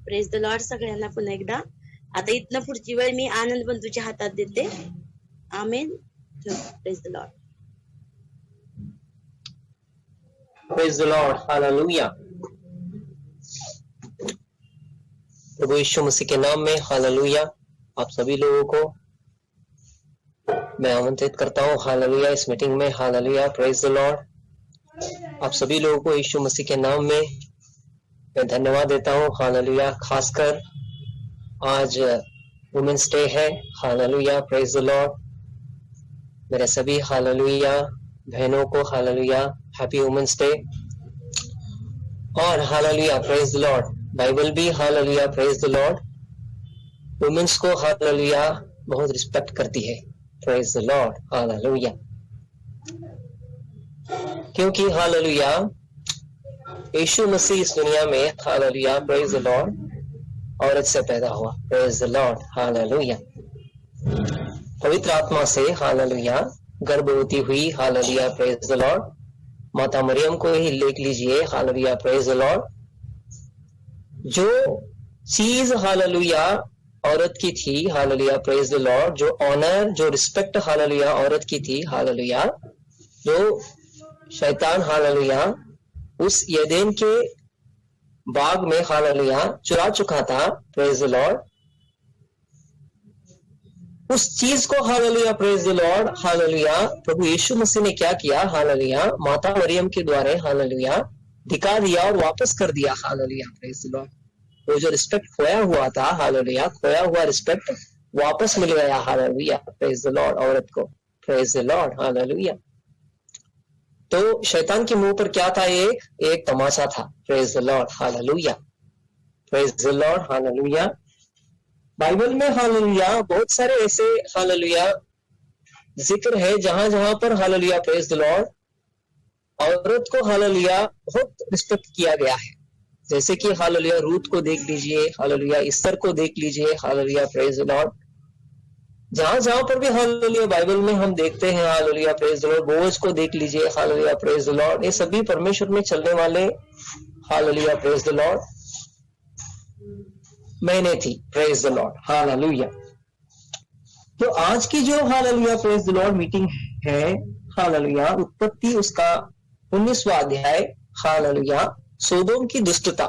Praise the Lord सगळ्यांना पुन्हा एकदा. आता इथनं पुढची वेळ मी आनंद बंधूच्या हातात देते. Amen. Praise the Lord. Praise the Lord. Hallelujah. प्रभु यीशु मसीह के नाम में हालेलुया. आप सभी लोगों को मैं आमंत्रित करता हूँ हालेलुया इस मीटिंग में. हालेलुया. Praise the Lord. आप सभी लोगों को यीशु मसीह के नाम में मैं धन्यवाद देता हूँ. हालेलुया. खासकर आज वुमेन्स डे है. हालेलुया. Praise the Lord. मेरे सभी हालेलुया बहनों को हालेलुया हैप्पी वुमेन्स डे. और hallelujah praise the Lord. Bible भी hallelujah praise the Lord women's को हालेलुया बहुत रिस्पेक्ट करती है. Praise the Lord. हालेलुया. क्योंकि हालेलुया यीशु मसीह इस दुनिया में हालेलुया प्रेज द लॉर्ड औरत से पैदा हुआ. Praise the Lord. हालेलुया. पवित्र आत्मा से हालेलुया गर्भवती हुई. Hallelujah praise the Lord. माता मरियम को ही देख लीजिए. Hallelujah praise the lord. जो चीज हालेलुया औरत की थी हालेलुया प्रेज द लॉर्ड, जो ऑनर जो रिस्पेक्ट हालेलुया औरत की थी हालेलुया, जो शैतान हालेलुया उस एदेन के बाग में हालेलुया चुरा चुका था. Praise the Lord. उस चीज को hallelujah praise the Lord hallelujah प्रभु यीशु मसीह ने क्या किया हालेलुया माता मरियम के द्वारा हालेलुया दिखा दिया और वापस कर दिया. Hallelujah praise the Lord. वो जो रिस्पेक्ट खोया हुआ था हालेलुया खोया हुआ रिस्पेक्ट वापस मिल गया. हालेलुया प्रेज द लॉर्ड औरत को. Praise the Lord. हालेलुया. तो शैतान के मुंह पर क्या था? एक तमाशा था. Praise the Lord. Hallelujah. Praise the Lord. Hallelujah. Bible में हालेलुया बहुत सारे ऐसे हालेलुया जिक्र है जहां जहां पर हालेलुया प्रेज द लॉर्ड औरत को हालेलुया बहुत रिस्पेक्ट किया गया है. जैसे कि हालेलुया रूत को देख लीजिए. हालेलुया इस्तर को देख लीजिए. Hallelujah praise the Lord. जहां जहां पर भी हालेलुया बाइबल में हम देखते हैं hallelujah praise the Lord. Boaz को देख लीजिए. Hallelujah praise the Lord. ये सभी परमेश्वर में चलने वाले हालेलुया प्रेज द लॉर्ड मैंने थी. Praise the Lord. हालेलुया. तो आज की जो hallelujah praise the Lord meeting है हालेलुया उत्पत्ति उसका 19वां अध्याय हालेलुया सोदोम की दुष्टता.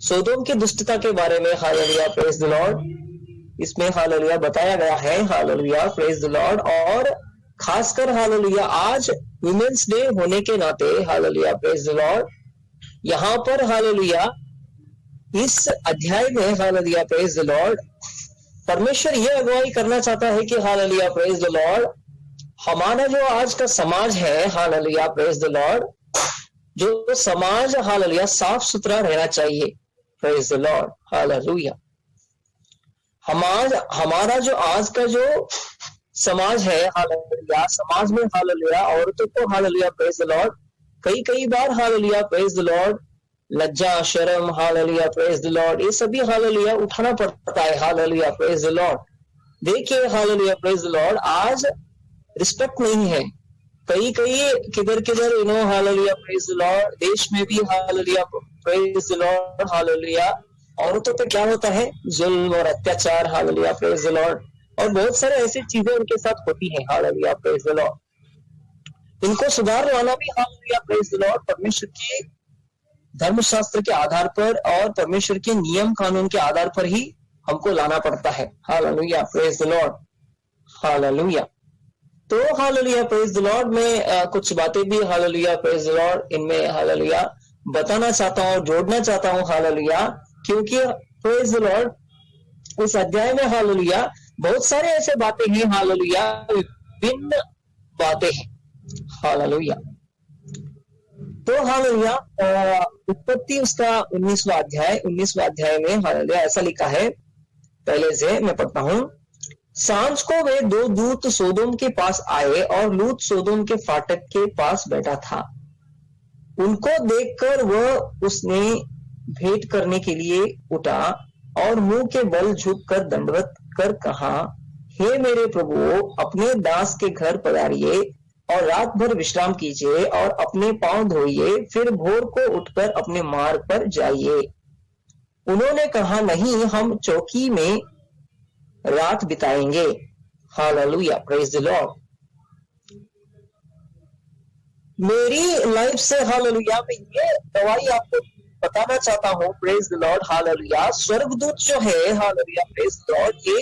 सोदोम की दुष्टता के बारे में हालेलुया प्रेज द लॉर्ड इसमें हालेलुया बताया गया है. Hallelujah praise the Lord. और खासकर हालेलुया आज वुमेन्स डे होने के नाते हालेलुया प्रेज द लॉर्ड यहाँ पर हालेलुया इस अध्याय में हालेलुया प्रेज द लॉर्ड परमेश्वर यह अगुवाई करना चाहता है कि हालेलुया प्रेज द लॉर्ड हमारा जो आज का समाज है हालेलुया प्रेज द लॉर्ड जो समाज हालेलुया साफ सुथरा रहना चाहिए. Praise the Lord. हालेलुया. हमारा जो आज का जो समाज है हालेलुया समाज में हालेलुया औरतों को हालेलुया प्रेज द लॉर्ड कई बार हालेलुया प्रेज द लॉर्ड लज्जा शर्म हालेलुया प्रेज द लॉर्ड ये सभी हालेलुया उठाना पड़ता है. Hallelujah praise the Lord. देखिए हालेलुया प्रेज द लॉर्ड आज रिस्पेक्ट नहीं है. कई किधर हालेलुया प्रेज द लॉर्ड देश में भी hallelujah praise the Lord hallelujah औरतों पे क्या होता है? जुल्म और अत्याचार. Hallelujah praise the Lord. और बहुत सारे ऐसी चीजें उनके साथ होती हैं. Hallelujah praise the Lord. इनको सुधार लाना भी हालेलुया प्रेज द लॉर्ड परमेश्वर के धर्मशास्त्र के आधार पर और परमेश्वर के नियम कानून के आधार पर ही हमको लाना पड़ता है. Hallelujah praise the Lord. Hallelujah. तो हालेलुया प्रेज द लॉर्ड में कुछ बातें भी हालेलुया प्रेज द लॉर्ड इनमें हालेलुया बताना चाहता हूँ जोड़ना चाहता हूँ. हालेलुया क्योंकि प्रेज द लॉर्ड इस अध्याय में हालेलुया बहुत सारे ऐसे बातें हैं हालेलुया विभिन्न बातें हैं. हालेलुया. तो हालेलुया उत्पत्ति उसका 19वां अध्याय में हालेलुया ऐसा लिखा है. पहले से मैं पढ़ता हूं. सांझ को वे दो दूत सोदोम के पास आए और लूत सोदोम के फाटक के पास बैठा था. उनको देखकर वह उसने भेंट करने के लिए उठा और मुंह के बल झुककर दंडवत कर कहा, हे मेरे प्रभु अपने दास के घर पधारिए और रात भर विश्राम कीजिए और अपने पांव धोइए, फिर भोर को उठकर अपने मार्ग पर जाइए. उन्होंने कहा नहीं, हम चौकी में रात बिताएंगे। Hallelujah, praise the Lord. मेरी लाइफ से हालेलुया मैं ये दवाई आपको बताना चाहता हूँ, प्रेज द लॉर्ड, हालेलुया। स्वर्गदूत जो है, हालेलुया, प्रेज द लॉर्ड, ये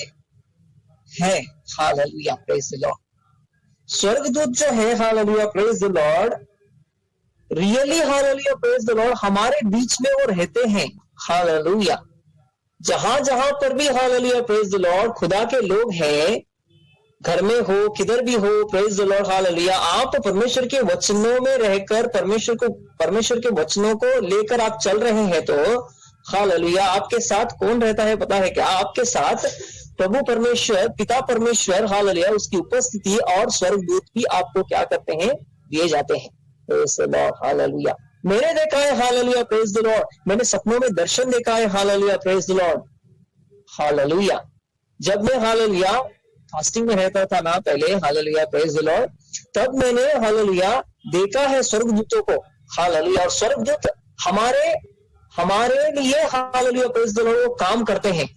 है, हालेलुया, प्रेज द लॉर्ड। स्वर्गदूत जो है, hallelujah, praise the Lord, really, hallelujah, praise the Lord, हमारे बीच में वो रहते हैं। हालेलुया, जहां जहां पर भी, हालेलुया, प्रेज द लॉर्ड, खुदा के लोग हैं, घर में हो, किधर भी हो, प्रेज द लॉर्ड, हालेलुया, आप परमेश्वर के वचनों में रहकर परमेश्वर के वचनों को लेकर आप चल रहे हैं, तो हालेलुया, आपके साथ कौन रहता है पता है क्या? आपके साथ प्रभु परमेश्वर, पिता परमेश्वर, हालेलुया, उसकी उपस्थिति और स्वर्गदूत भी आपको क्या करते हैं? दिए जाते हैं। Praise the Lord, hallelujah. मैंने देखा है, हालेलुया, प्रेज द लॉर्ड, मैंने सपनों में दर्शन देखा है, hallelujah, praise the Lord, hallelujah. जब मैं, हालेलुया, फास्टिंग में रहता था ना पहले, हालेलुया, प्रेज द लॉर्ड, तब मैंने, हालेलुया, देखा है स्वर्गदूतों को, हालेलुया, और स्वर्गदूत हमारे लिए, हालेलुया, प्रेज द लॉर्ड, वो काम करते हैं।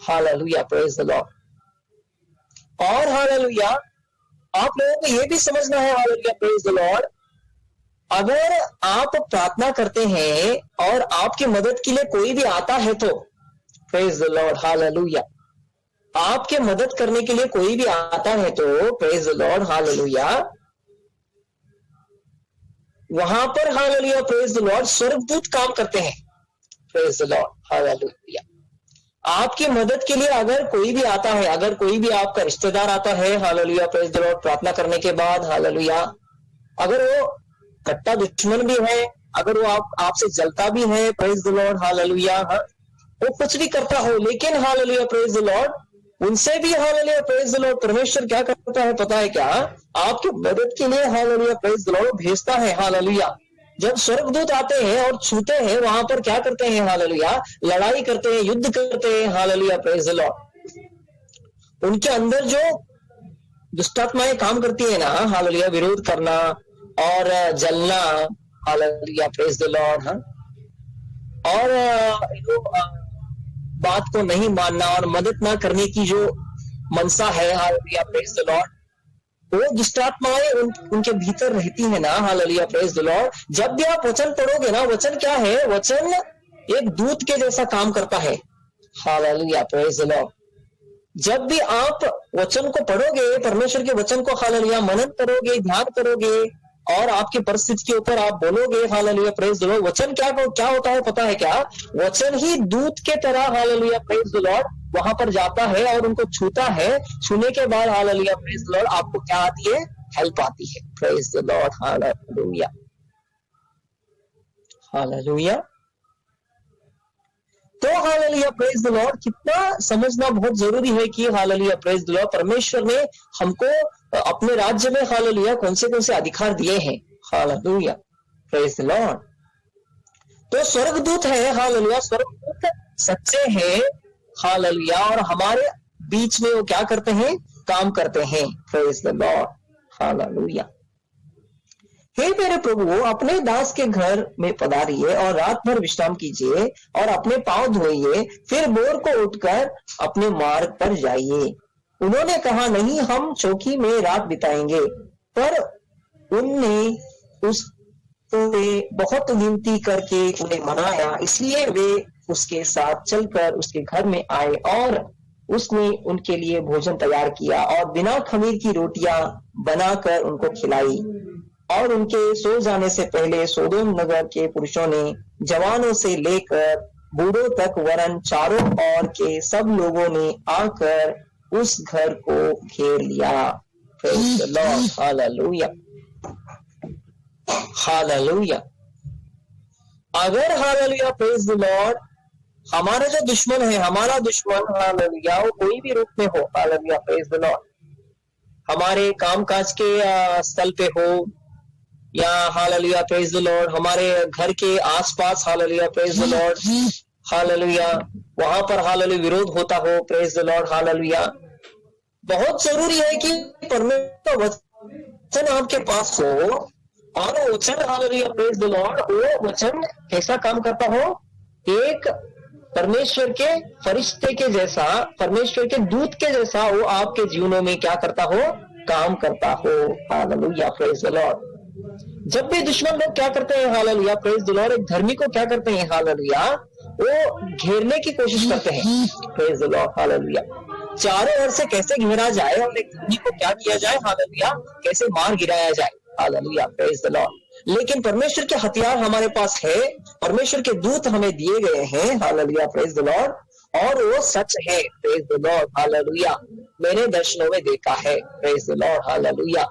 Hallelujah, praise the Lord. और हालेलुया, आप लोगों को ये भी समझना है, हालेलुया, प्रेज द लॉर्ड, अगर आप प्रार्थना करते हैं और आपकी मदद के लिए कोई भी आता है तो, प्रेज द लॉर्ड, हालेलुया, आपके मदद करने के लिए कोई भी आता है तो, प्रेज द लॉर्ड, हालेलुया, वहां पर, हालेलुया, प्रेज द लॉर्ड, स्वर्गदूत काम करते हैं। Praise the Lord, hallelujah. आपकी मदद के लिए अगर कोई भी आता है, अगर कोई भी आपका रिश्तेदार आता है, हालेलुया, प्रेज द लॉर्ड, प्रार्थना करने के बाद, हालेलुया, अगर वो कट्टा दुश्मन भी है, अगर वो आपसे जलता भी है, प्रेज द लॉर्ड, हालेलुया, वो कुछ भी करता हो, लेकिन हालेलुया, प्रेज द लॉर्ड, उनसे भी, हालेलुया, प्रेज द लॉर्ड, परमेश्वर क्या करता है पता है क्या? आपकी मदद के लिए, हालेलुया, प्रेज द लॉर्ड, भेजता है। हालेलुया, जब स्वर्गदूत आते हैं और छूते हैं, वहां पर क्या करते हैं? हालेलुया, लड़ाई करते हैं, युद्ध करते हैं। Hallelujah, praise the lord. उनके अंदर जो दुष्टात्माएं काम करती है ना, हालेलुया, विरोध करना और जलना, हालेलुया, प्रेज द लॉर्ड, और बात को नहीं मानना और मदद ना करने की जो मनसा है, हालेलुया, प्रेज द लॉर्ड, वो दुष्टात्माएं उनके भीतर रहती है ना, हालेलुया, प्रेज द लॉर्ड। जब भी आप वचन पढ़ोगे ना, वचन क्या है? वचन एक दूत के जैसा काम करता है। Hallelujah, praise the Lord. जब भी आप वचन को पढ़ोगे, परमेश्वर के वचन को, हालेलुया, मनन करोगे, ध्यान करोगे और आपकी परिस्थिति के ऊपर आप बोलोगे, हालेलुया, प्रेज द लॉर्ड, वचन क्या होता है पता है क्या? वचन ही दूत के तरह, हालेलुया, प्रेज द लॉर्ड, वहां पर जाता है और उनको छूता है। छूने के बाद, हालेलुया, प्रेज द लॉर्ड, आपको क्या आती है? हेल्प आती है। Praise the Lord, hallelujah, hallelujah. तो हालेलुया, प्रेज द लॉर्ड, कितना समझना बहुत जरूरी है कि हालेलुया, प्रेज द लॉर्ड, परमेश्वर ने हमको अपने राज्य में, हालेलुया, कौन से अधिकार दिए हैं। Hallelujah, praise the lord. तो स्वर्गदूत है, हालेलुया, स्वर्गदूत सच्चे हैं, हालेलुया, और हमारे बीच में वो क्या करते हैं? काम करते हैं। Praise the Lord, hallelujah. हे मेरे प्रभु, अपने दास के घर में पधारिए और रात भर विश्राम कीजिए और अपने पांव धोइए, फिर भोर को उठकर अपने मार्ग पर जाइए। उन्होंने कहा नहीं, हम चौकी में रात बिताएंगे। पर उनने उससे बहुत विनती करके उन्हें मनाया, इसलिए वे उसके साथ चलकर उसके घर में आए और उसने उनके लिए भोजन तैयार किया और बिना खमीर की रोटियां बनाकर उनको खिलाई। और उनके सो जाने से पहले सोदोम नगर के पुरुषों ने जवानों से लेकर बूढ़ों तक, वरन चारों ओर के सब लोगों ने आकर उस घर को घेर लिया। Praise the Lord, hallelujah, hallelujah. अगर, हालेलुया, प्रेज द लॉर्ड, हमारा जो दुश्मन है, हमारा दुश्मन, हालेलुया, वो कोई भी रूप में हो, हालेलुया, प्रेज द लॉर्ड, हमारे कामकाज के स्थल पे हो या, हालेलुया, प्रेज द लॉर्ड, हमारे घर के आसपास, hallelujah, praise the Lord, hallelujah, वहां पर, हालेलुया, विरोध होता हो, प्रेज द लॉर्ड, हालेलुया, बहुत जरूरी है कि परमेश्वर का वचन आपके पास हो और वचन, हालेलुया, प्रेज द लॉर्ड, वो वचन कैसा काम करता हो? एक परमेश्वर के फरिश्ते के जैसा, परमेश्वर के दूत के जैसा वो आपके जीवनों में क्या करता हो, काम करता हो। Hallelujah, praise the Lord. जब भी दुश्मन लोग क्या करते हैं, हालेलुया, प्रेज द लॉर्ड, एक धर्मी को क्या करते हैं, हालेलुया, वो घेरने की कोशिश करते हैं, प्रेज द लॉर्ड, हालेलुया। चारों ओर से कैसे घेरा जाए और एक धर्मी को क्या किया जाए, हालेलुया, कैसे मार गिराया जाए, हालेलुया, प्रेज द लॉर्ड। लेकिन परमेश्वर के हथियार हमारे पास है, परमेश्वर के दूत हमें दिए गए हैं, हालेलुया, प्रेज द लॉर्ड, और वो सच है, प्रेज द लॉर्ड, हालेलुया। मैंने दर्शनों में देखा है, प्रेज द लॉर्ड, हालेलुया।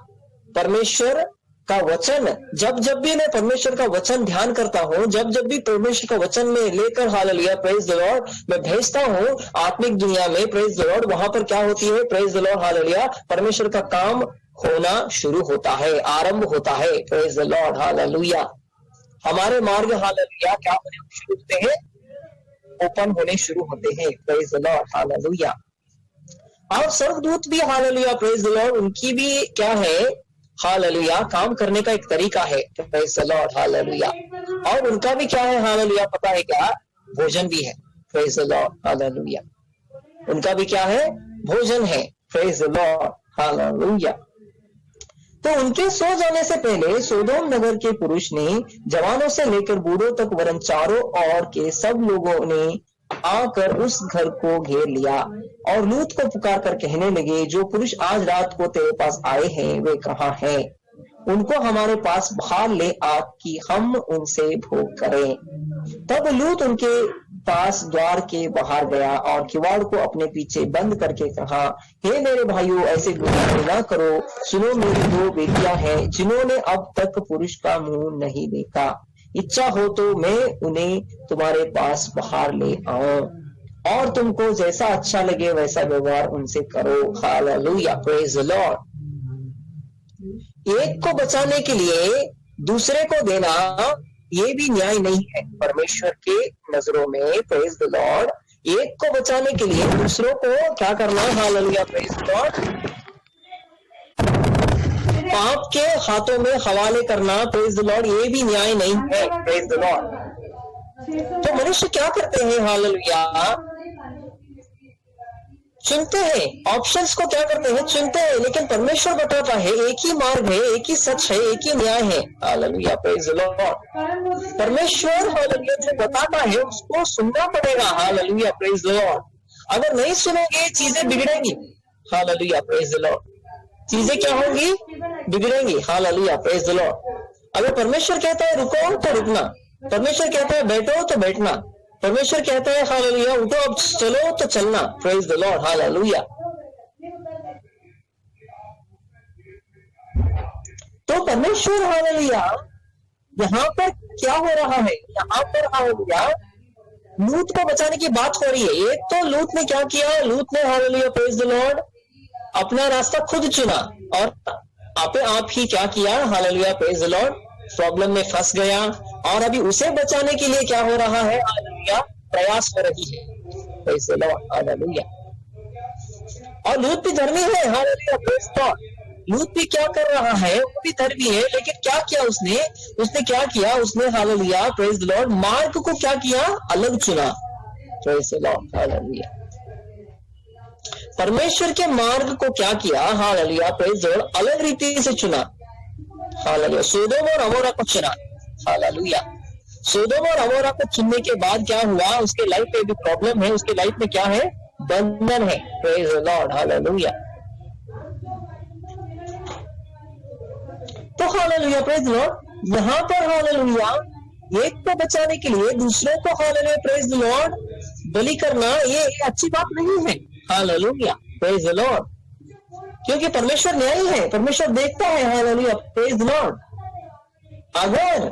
परमेश्वर का वचन, जब जब भी मैं परमेश्वर का वचन ध्यान करता हूँ, जब जब भी परमेश्वर का वचन में लेकर, हालेलुया, प्रेज द लॉर्ड, मैं भेजता हूँ आत्मिक दुनिया में, प्रेज द लॉर्ड, वहां पर क्या होती है, प्रेज द लॉर्ड, हालेलुया, परमेश्वर का काम होना शुरू होता है, आरंभ होता है, प्रेज द लॉर्ड, हालेलुया। हमारे मार्ग, हालेलुया, क्या होने शुरू होते हैं, ओपन होने शुरू होते हैं, प्रेज द लॉर्ड, हालेलुया। और स्वर्गदूत भी, हालेलुया, प्रेज द लॉर्ड, उनकी भी क्या है, हालेलुया, काम करने का एक तरीका है, प्रेज द लॉर्ड, हालेलुया। और उनका भी क्या है, हालेलुया, पता है क्या, भोजन भी है, प्रेज द लॉर्ड, हालेलुया। उनका भी क्या है, भोजन है, प्रेज द लॉर्ड, हालेलुया। तो उनके सो जाने से पहले सोदोम नगर के पुरुष ने जवानों से लेकर बूढ़ों तक वरन चारों ओर के सब लोगों ने आकर उस घर को घेर लिया और लूत को पुकार कर कहने लगे, जो पुरुष आज रात को तेरे पास आए हैं वे कहाँ हैं? उनको हमारे पास बाहर ले आ कि हम उनसे भोग करें। तब लूत उनके पास द्वार के बाहर गया और किवाड़ को अपने पीछे बंद करके कहा, हे मेरे भाइयों, ऐसे बुराई न करो। सुनो, मेरी 2 बेटियां हैं जिन्होंने अब तक पुरुष का मुंह नहीं देखा। इच्छा हो तो मैं उन्हें तुम्हारे पास बाहर ले आऊं और तुमको जैसा अच्छा लगे वैसा व्यवहार उनसे करो। Hallelujah, praise the Lord. एक को बचाने के लिए दूसरे को देना ये भी न्याय नहीं है परमेश्वर के नजरों में, प्रेज द लॉर्ड। एक को बचाने के लिए दूसरों को क्या करना, हालेलुया, प्रेज द लॉर्ड, पाप के हाथों में हवाले करना, प्रेज द लॉर्ड, ये भी न्याय नहीं है, प्रेज द लॉर्ड। तो मनुष्य क्या करते हैं, हालेलुया, चुनते हैं, ऑप्शंस को क्या करते हैं, चुनते हैं। लेकिन परमेश्वर बताता है एक ही मार्ग है, एक ही सच है, एक ही न्याय है, हालेलुया, प्रेज द लॉर्ड। परमेश्वर, हालेलुया, जो बताता है उसको सुनना पड़ेगा, हालेलुया, प्रेज द लॉर्ड। अगर नहीं सुनोगे चीजें बिगड़ेंगी, हालेलुया, प्रेज द लॉर्ड। चीजें क्या होंगी, बिगड़ेंगी, हालेलुया, प्रेज द लॉर्ड। अगर परमेश्वर कहता है रुको तो रुकना, परमेश्वर कहता है बैठो तो बैठना, परमेश्वर कहता है हालेलुया उठो अब चलो तो चलना, प्रेज द लॉर्ड, हालेलुया। तो परमेश्वर, हालेलुया, यहाँ पर क्या हो रहा है, यहाँ पर हालेलुया लूत को बचाने की बात हो रही है। एक तो लूत ने क्या किया, लूत ने, हालेलुया, प्रेज द लॉर्ड, अपना रास्ता खुद चुना और आप ही क्या किया, hallelujah, praise the Lord, problem में फंस गया। और अभी उसे बचाने के लिए क्या हो रहा है, हालेलुया, प्रयास हो रही है, प्रेज द लॉर्ड, हालेलुया। और लूत भी धर्मी है, हालेलुया, प्रेज द लॉर्ड। लूत भी क्या कर रहा है, वो भी धर्मी है, लेकिन क्या किया उसने क्या किया, उसने, हालेलुया, प्रेज द लॉर्ड, मार्ग को क्या किया, अलग चुना, प्रेज द लॉर्ड, हालेलुया। परमेश्वर के मार्ग को क्या किया, हालेलुया, प्रेज द लॉर्ड, अलग रीति से चुना, हालेलुया। सोदोम और अमोरा को चुना, हालेलुया। सोदोम और अमोरा को चुनने के बाद क्या हुआ, उसके लाइफ में भी प्रॉब्लम है, उसके लाइफ में क्या है, बंधन है, प्रेज द लॉर्ड, हालेलुया। तो हालेलुया, प्रेज द लॉर्ड, यहाँ पर, हालेलुया, एक को बचाने के लिए दूसरों को, हालेलुया, प्रेज द लॉर्ड, बलि करना ये अच्छी बात नहीं है, हालेलुया, प्रेज द लॉर्ड। क्योंकि परमेश्वर न्यायी है, परमेश्वर देखता है, हालेलुया, प्रेज द लॉर्ड। अगर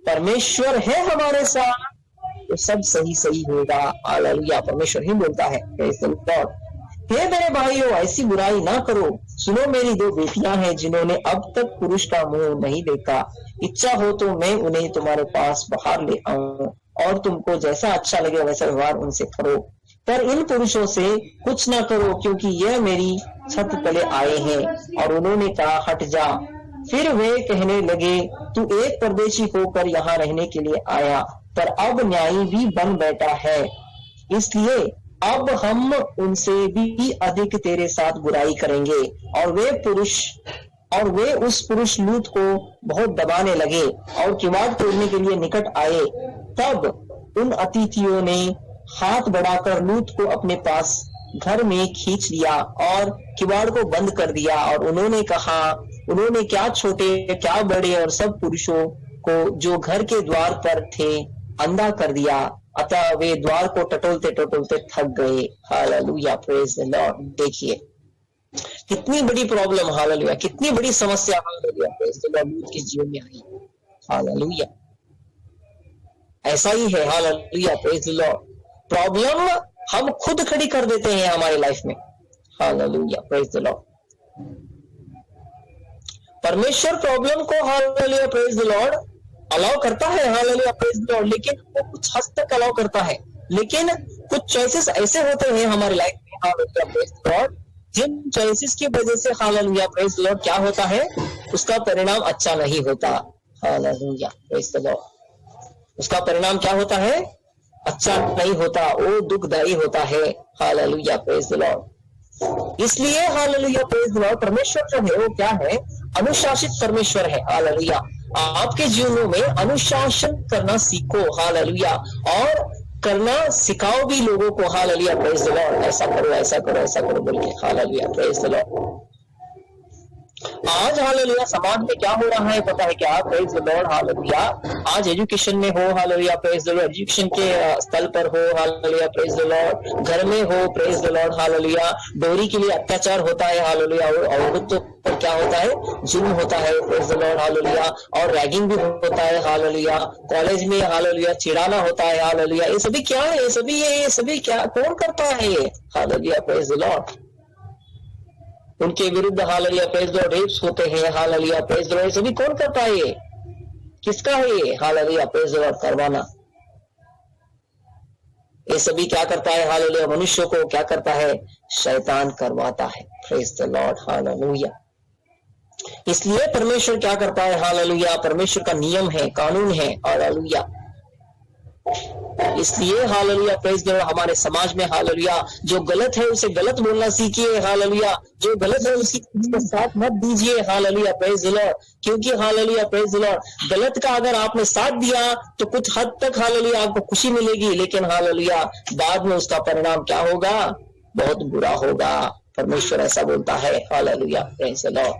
परमेश्वर है हमारे साथ तो सब सही होगा, हालेलुया, परमेश्वर ही बोलता है, प्रेज द लॉर्ड। हे मेरे भाइयों, ऐसी बुराई ना करो। सुनो, मेरी 2 बेटियां हैं जिन्होंने अब तक पुरुष का मुंह नहीं देखा। इच्छा हो तो मैं उन्हें तुम्हारे पास बाहर ले आऊं और तुमको जैसा अच्छा लगे वैसा व्यवहार उनसे करो, पर इन पुरुषों से कुछ ना करो, क्योंकि यह मेरी छत तले आए हैं। और उन्होंने कहा, हट जा। फिर वे कहने लगे, तू एक परदेशी होकर यहाँ रहने के लिए आया, पर अब न्यायी भी बन बैठा है, इसलिए अब हम उनसे भी अधिक तेरे साथ बुराई करेंगे। और वे उस पुरुष लूत को बहुत दबाने लगे और किवाड़ तोड़ने के लिए निकट आए। तब उन अतिथियों ने हाथ बढ़ाकर लूत को अपने पास घर में खींच लिया और किवाड़ को बंद कर दिया। और उन्होंने कहा, उन्होंने क्या छोटे क्या बड़े और सब पुरुषों को जो घर के द्वार पर थे अंधा कर दिया। अतः वे द्वार को टटोलते टटोलते थक गए। Hallelujah, praise the Lord. देखिए कितनी बड़ी प्रॉब्लम, हालेलुया, कितनी बड़ी समस्या, हालेलुया, प्रेज द लॉर्ड, लूत के जीवन में आई। हालेलुया, ऐसा ही है, hallelujah, praise the Lord. Problem हम खुद खड़ी कर देते हैं हमारी लाइफ में। Hallelujah, praise the Lord. परमेश्वर प्रॉब्लम को, hallelujah, praise the Lord, allow करता है, हालेलुया, प्रेज द लॉर्ड, लेकिन वो कुछ हद तक अलाउ करता है। लेकिन कुछ चॉइसेस ऐसे होते हैं हमारी लाइफ में, हालेलुया, प्रेज द लॉर्ड, जिन चॉइसेस की वजह से, हालेलुया, प्रेज द लॉर्ड, क्या होता है, उसका परिणाम अच्छा नहीं होता। Hallelujah, praise the Lord. उसका परिणाम क्या होता है, अच्छा नहीं होता, वो दुखदायी होता है। Hallelujah, praise the Lord. इसलिए, हालेलुया, प्रेज द लॉर्ड, परमेश्वर जो है वो क्या है, अनुशासित परमेश्वर है। हालेलुया, आपके जीवनों में अनुशासन करना सीखो, हालेलुया, और करना सिखाओ भी लोगों को। Hallelujah, praise the Lord. ऐसा करो, ऐसा करो, ऐसा करो बोल के। Hallelujah, praise the Lord. आज, हालेलुया, समाज में क्या हो रहा है पता है क्या, प्रेज द लॉर्ड, हालेलुया। आज एजुकेशन में हो, hallelujah, praise the Lord, education के स्थल पर हो, हालेलुया, प्रेज द लॉर्ड, घर में हो, प्रेज द लॉर्ड, हालेलुया, डोरी के लिए अत्याचार होता है, हालेलुया, औरतों पर क्या होता है, जुल्म होता है, प्रेज द लॉर्ड, हालेलुया, और रैगिंग भी होता है, हालेलुया, कॉलेज में, हालेलुया, चिढ़ाना होता है, हालेलुया। ये सभी क्या है, ये सभी क्या, कौन करता है ये, हालेलुया, प्रेज द लॉर्ड। उनके विरुद्ध, hallelujah, praise the lord, rapes होते हैं, हालेलुया, प्रेज द लॉर्ड। सभी कौन करता है ये, किसका है ये, हालेलुया, प्रेज द लॉर्ड, करवाना। ये सभी क्या करता है, हालेलुया, मनुष्य को क्या करता है, शैतान करवाता है, प्रेज द लॉर्ड, हालेलुया। इसलिए परमेश्वर क्या करता है, हालेलुया, परमेश्वर का नियम है, कानून है, हालेलुया। इसलिए, हालेलुया, प्रेज द लॉर्ड, हमारे समाज में, हालेलुया, जो गलत है उसे गलत बोलना सीखिए, हालेलुया, जो गलत है उसके साथ मत दीजिए, हालेलुया, प्रेज द लॉर्ड। क्योंकि, हालेलुया, प्रेज द लॉर्ड, गलत का अगर आपने साथ दिया तो कुछ हद तक, हालेलुया, आपको खुशी मिलेगी, लेकिन, हालेलुया, बाद में उसका परिणाम क्या होगा, बहुत बुरा होगा। परमेश्वर ऐसा बोलता है, हालेलुया, प्रेज द लॉर्ड।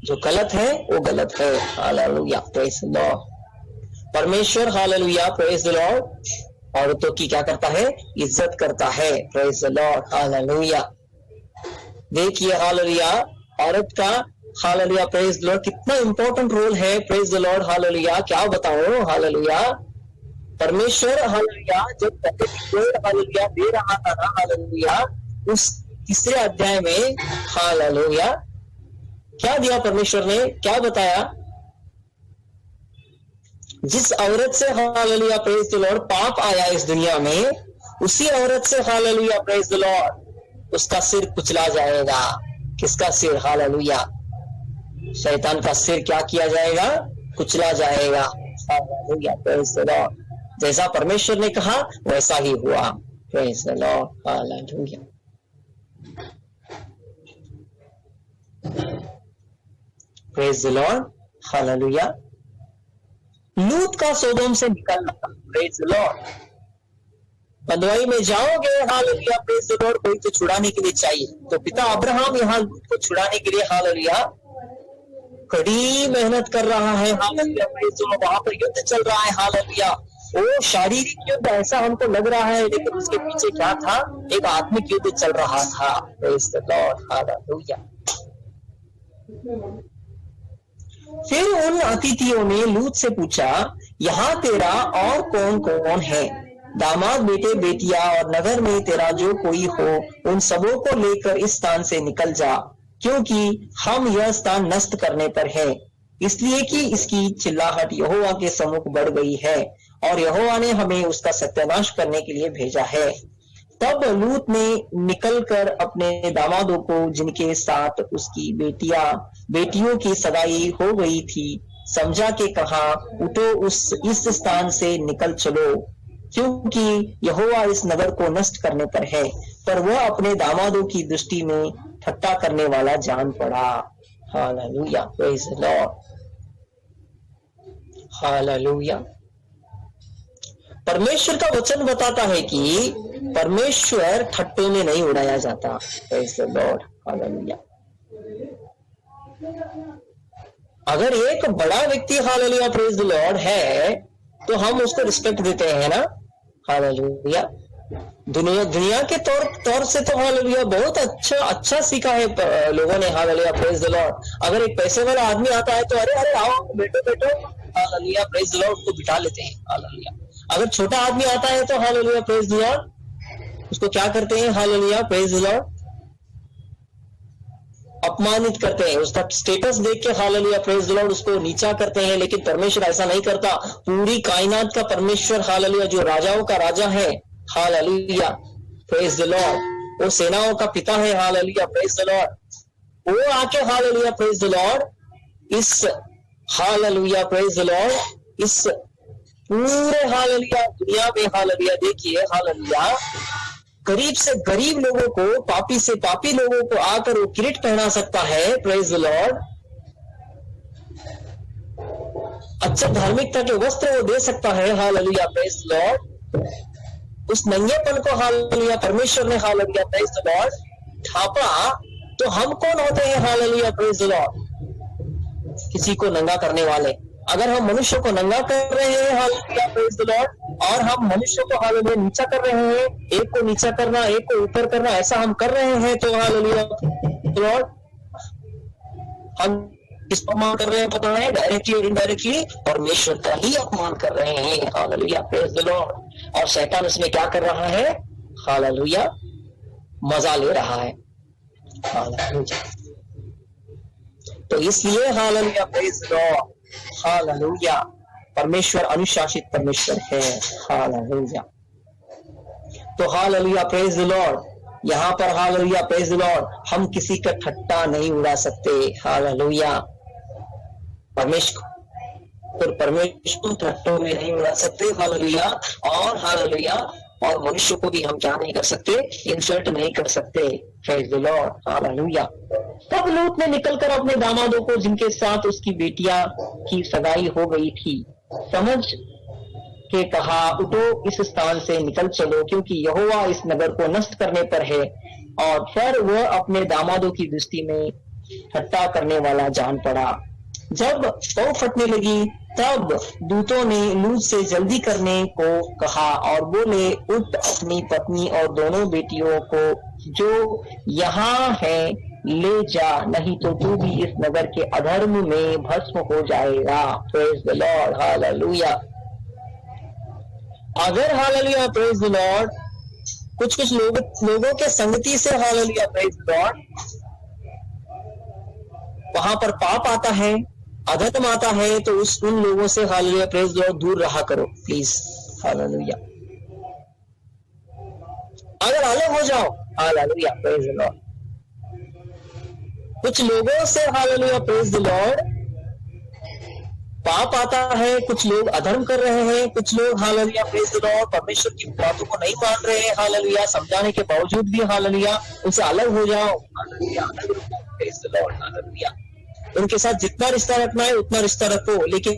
जो गलत है वो गलत है, हालेलुया, प्रेज द लॉर्ड। परमेश्वर, हालेलुया, प्रेज द लॉर्ड, औरतों की क्या करता है, इज्जत करता है, प्रेज द लॉर्ड, हालेलुया। देखिए, हालेलुया, औरत का, हालेलुया, प्रेज द लॉर्ड, कितना इंपॉर्टेंट रोल है, प्रेज द लॉर्ड, हालेलुया। क्या बताओ, हालेलुया, परमेश्वर, हालेलुया, जब हालेलुया दे रहा था ना, हालेलुया, उस तीसरे अध्याय में, हालेलुया, क्या दिया परमेश्वर ने, क्या बताया, जिस औरत से, हालेलुया, प्रेज द लॉर्ड, पाप आया इस दुनिया में, उसी औरत से, हालेलुया, प्रेज द लॉर्ड, उसका सिर कुचला जाएगा। किसका सिर, हालेलुया, शैतान का सिर क्या किया जाएगा, कुचला जाएगा, हालेलुया, प्रेज द लॉर्ड। जैसा परमेश्वर ने कहा वैसा ही हुआ, praise the Lord, hallelujah. Praise the Lord, hallelujah. लूत का सोदोम से निकलना, प्रेज द लॉर्ड। बंधुआई में जाओगे, हालेलुया, प्रेज द लॉर्ड, कोई तो छुड़ाने के लिए चाहिए। तो पिता अब्राहम यहाँ लूत को छुड़ाने के लिए, हालेलुया, कड़ी मेहनत कर रहा है, हालेलुया, प्रेज द लॉर्ड। वहां पर युद्ध चल रहा है, हालेलुया, वो शारीरिक युद्ध ऐसा हमको लग रहा है, लेकिन उसके पीछे क्या था, एक आत्मिक युद्ध चल रहा था, प्रेज द लॉर्ड, हालेलुया। फिर उन अतिथियों ने लूत से पूछा, यहाँ तेरा और कौन कौन है, दामाद, बेटे, बेटियां और नगर में तेरा जो कोई हो, उन सबों को लेकर इस स्थान से निकल जा, क्योंकि हम यह स्थान नष्ट करने पर है, इसलिए कि इसकी चिल्लाहट यहोवा के सम्मुख बढ़ गई है और यहोवा ने हमें उसका सत्यानाश करने के लिए भेजा है। तब लूत ने निकलकर अपने दामादों को, जिनके साथ उसकी बेटियों की सगाई हो गई थी, समझा के कहा, उठो इस स्थान से निकल चलो, क्योंकि यहोवा इस नगर को नष्ट करने पर है। पर वह अपने दामादों की दृष्टि में ठट्टा करने वाला जान पड़ा। Hallelujah, praise the Lord, hallelujah. परमेश्वर का वचन बताता है कि परमेश्वर ठट्टों में नहीं उड़ाया जाता। Praise the Lord, hallelujah. अगर एक बड़ा व्यक्ति हालेलुया प्रेज द लॉर्ड है तो हम उसको रिस्पेक्ट देते हैं ना, हालेलुया। दुनिया के तौर से तो हालेलुया बहुत अच्छा सीखा है लोगों ने, हालेलुया प्रेज द लॉर्ड। अगर एक पैसे वाला आदमी आता है तो अरे आओ बैठो हालेलुया प्रेज द लॉर्ड, उसको बिठा लेते हैं, हालेलुया। अगर छोटा आदमी आता है तो हालेलुया प्रेज द लॉर्ड, उसको क्या करते हैं, हालेलुया प्रेज द लॉर्ड, अपमानित करते हैं, उसका स्टेटस देख के हालेलुया प्रेज द लॉर्ड उसको नीचा करते हैं। लेकिन परमेश्वर ऐसा नहीं करता। पूरी कायनात का परमेश्वर हालेलुया, जो राजाओं का राजा है, हालेलुया प्रेज द लॉर्ड, वो सेनाओं का पिता है, हालेलुया प्रेज द लॉर्ड, वो आके हालेलुया प्रेज द लॉर्ड इस हालेलुया प्रेज द लॉर्ड इस पूरे हालेलुया दुनिया में हालेलुया देखिए हालेलुया गरीब से गरीब लोगों को, पापी से पापी लोगों को आकर वो किरीट पहना सकता है, प्रेज द लॉर्ड। अच्छा धार्मिकता के वस्त्र वो दे सकता है, हालेलुया प्रेज द लॉर्ड। उस नंगेपन को हालेलुया परमेश्वर ने हालेलुया प्रेज द लॉर्ड ढांपा। तो हम कौन होते हैं, हालेलुया प्रेज द लॉर्ड, किसी को नंगा करने वाले। अगर हम मनुष्य को नंगा कर रहे हैं, हालेलुया प्रेज द लॉर्ड, और हम मनुष्य को हालेलुया नीचा कर रहे हैं, एक को नीचा करना एक को ऊपर करना, ऐसा हम कर रहे हैं, तो हालेलुया लॉर्ड हम किसको अपमान कर रहे हैं पता है, डायरेक्टली और इनडायरेक्टली परमेश्वर का ही अपमान कर रहे हैं, हालेलुया प्रेज द लॉर्ड। और शैतान इसमें क्या कर रहा है, हालेलुया मजा ले रहा है, हालेलुया। तो इसलिए hallelujah praise the Lord, hallelujah परमेश्वर अनुशासित परमेश्वर है, हालेलुया। तो हालेलुया प्रेज द लॉर्ड, यहाँ पर हालेलुया प्रेज द लॉर्ड हम किसी का ठट्टा नहीं उड़ा सकते, हालेलुया। परमेश्वर ठट्टों में नहीं उड़ा सकते, हालेलुया। और हालेलुया और मनुष्य को भी हम क्या नहीं कर सकते, इंसल्ट नहीं कर सकते, प्रेज द लॉर्ड, हालेलुया। तब लूत ने निकलकर अपने दामादों को, जिनके साथ उसकी बेटिया की सगाई हो गई थी, समझ के कहा, उठो इस स्थान से निकल चलो, क्योंकि यहोवा इस नगर को नष्ट करने पर है। और फिर वह अपने दामादों की दृष्टि में ठट्टा करने वाला जान पड़ा। जब पौ फटने लगी तब दूतों ने लूत से जल्दी करने को कहा और बोले, उठ अपनी पत्नी और दोनों बेटियों को जो यहाँ है ले जा, नहीं तो तू भी इस नगर के अधर्म में भस्म हो जाएगा, प्रेज द लॉर्ड, हालेलुया। अगर हालेलुया प्रेज द लॉर्ड कुछ लोगों के संगति से हालेलुया प्रेज द लॉर्ड वहां पर पाप आता है, अधर्म आता है, तो उन लोगों से हालेलुया प्रेज द लॉर्ड दूर रहा करो प्लीज, हालेलुया। अगर अलग हो जाओ, हालेलुया प्रेज द लॉर्ड। कुछ लोगों से हालेलुया प्रेज द लॉर्ड पाप आता है, कुछ लोग अधर्म कर रहे हैं, कुछ लोग हालेलुया प्रेज द लॉर्ड परमेश्वर की बातों को नहीं मान रहे हैं, हालेलुया समझाने के बावजूद भी, हालेलुया उनसे अलग हो जाओ, hallelujah praise the Lord, hallelujah. उनके साथ जितना रिश्ता रखना है उतना रिश्ता रखो, लेकिन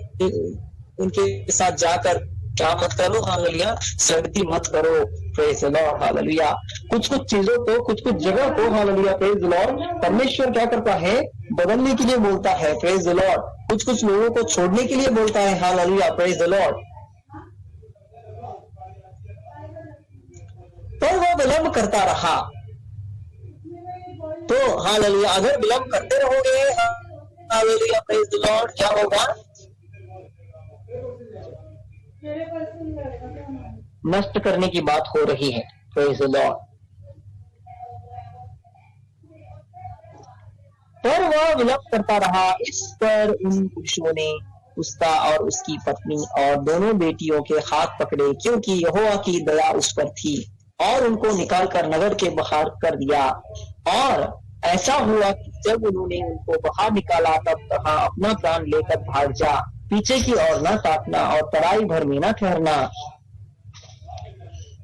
उनके साथ जाकर क्या मत करो, हालेलुया संगति मत करो, प्रेज द लॉर्ड, हालेलुया। कुछ चीजों को, कुछ जगह को हालेलुया प्रेज द लॉर्ड परमेश्वर क्या करता है, बदलने के लिए बोलता है, प्रेज द लॉर्ड। कुछ लोगों को छोड़ने के लिए बोलता है, हालेलुया प्रेज द लॉर्ड। तो वह विलंब करता रहा, तो हालेलुया अगर विलंब करते रहोगे, हालेलुया प्रेज द लॉर्ड, क्या होगा, नष्ट करने की बात हो रही है, प्रेज द लॉर्ड। पर वह विलंब करता रहा। इस पर उन पुरुषों ने उसका और उसकी पत्नी और दोनों बेटियों के हाथ पकड़े, क्योंकि यहोवा की दया उस पर थी, और उनको निकालकर नगर के बाहर कर दिया। और ऐसा हुआ कि जब उन्होंने उनको बाहर निकाला तब कहा, अपना प्राण लेकर भाग जा, पीछे की ओर न ताकना और तराई भर में न ठहरना,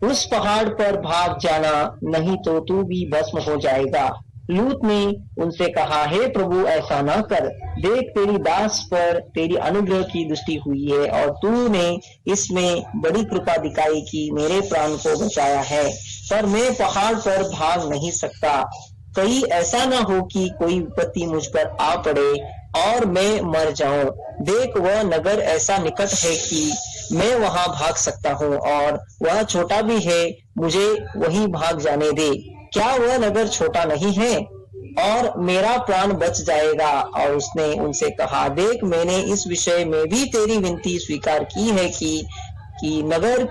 उस पहाड़ पर भाग जाना, नहीं तो तू भी भस्म हो जाएगा। लूत ने उनसे कहा, हे प्रभु, ऐसा ना कर, देख तेरी दास पर तेरी अनुग्रह की दृष्टि हुई है और तूने इसमें बड़ी कृपा दिखाई कि मेरे प्राण को बचाया है, पर मैं पहाड़ पर भाग नहीं सकता। कहीं ऐसा ना हो कि कोई विपत्ति मुझ पर आ पड़े और मैं मर जाऊं। देख, वह नगर ऐसा निकट है कि मैं वहां भाग सकता हूँ और वह छोटा भी है, मुझे वहीं भाग जाने दे। क्या वह नगर छोटा नहीं है और मेरा प्राण बच जाएगा? और उसने उनसे कहा, देख, मैंने इस विषय में भी तेरी विनती स्वीकार की है कि नगर,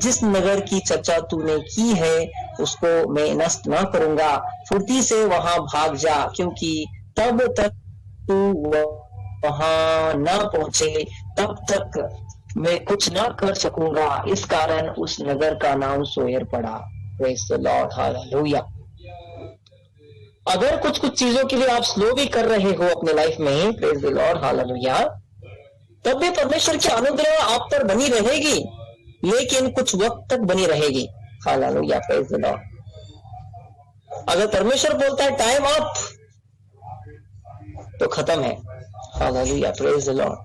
जिस नगर की चर्चा तूने की है उसको मैं नष्ट न करूंगा। फुर्ती से वहां भाग जा, क्योंकि तब तक तू वहां न पहुंचे तब तक मैं कुछ न कर सकूंगा। इस कारण उस नगर का नाम सोयर पड़ा। Praise the Lord, hallelujah. अगर कुछ चीजों के लिए आप स्लो भी कर रहे हो अपने लाइफ में, प्रेज द लॉर्ड, हालेलुया, तब भी परमेश्वर की अनुग्रह आप पर बनी रहेगी, लेकिन कुछ वक्त तक बनी रहेगी। Hallelujah, praise the Lord. अगर परमेश्वर बोलता है टाइम अप, तो खत्म है। Hallelujah, praise the Lord.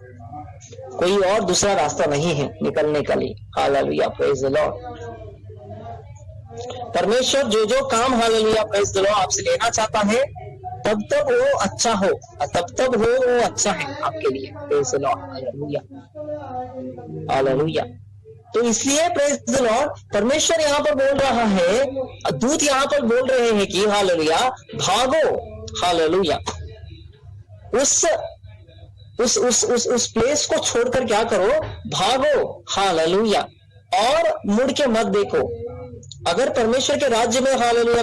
कोई और दूसरा रास्ता नहीं है निकलने का लिए। Hallelujah, praise the Lord. परमेश्वर जो काम, हालेलुया, प्रेज द लॉर्ड, आपसे लेना चाहता है, तब तक वो अच्छा हो, तब वो अच्छा है आपके लिए। Praise the Lord, hallelujah, hallelujah. तो इसलिए प्रेज द लॉर्ड, परमेश्वर यहाँ पर बोल रहा है, दूत यहाँ पर बोल रहे हैं कि हालेलुया, भागो, हालेलुया, उस प्लेस को छोड़कर क्या करो, भागो, हालेलुया, और मुड़ के मत देखो। अगर परमेश्वर के राज्य में, हालेलुया,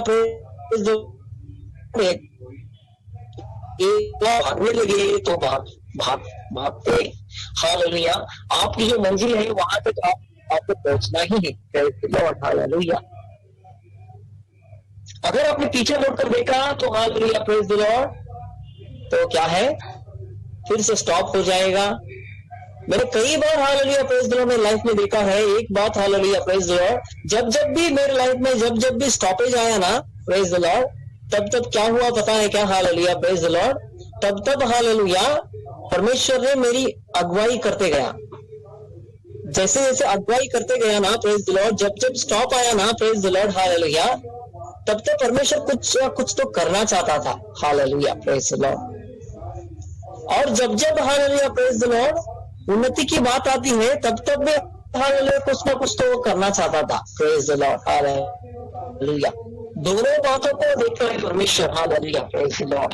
भागने लगे तो भागते, हालेलुया, आपकी जो मंजिल है वहां तक आपको पहुंचना ही है। हालेलुया। अगर आपने पीछे मुड़कर देखा तो हालेलुया, प्रेज द लॉर्ड, तो क्या है, फिर से स्टॉप हो जाएगा। मैंने कई बार, हालेलुया, प्रेज द लॉर्ड, मेरी लाइफ में देखा है एक बात, हालेलुया, प्रेज द लॉर्ड, जब भी मेरे लाइफ में जब भी स्टॉपेज आया ना, प्रेज द लॉर्ड, तब क्या हुआ पता है क्या? हालेलुया, प्रेज द लॉर्ड, तब हालेलुया, परमेश्वर ने मेरी अगुवाई करते गया। जैसे जैसे अगुवाई करते गया ना, प्रेज द लॉर्ड, जब स्टॉप आया ना, प्रेज द लॉर्ड, हालेलुया, तब परमेश्वर कुछ तो करना चाहता था। Hallelujah, praise the Lord. और जब हालेलुया, प्रेज द लॉर्ड, उन्नति की बात आती है, तब में हालेलुया कुछ ना कुछ तो वो करना चाहता था। Praise the Lord, hallelujah. दोनों बातों को देखता है परमेश्वर। Hallelujah, praise the lord.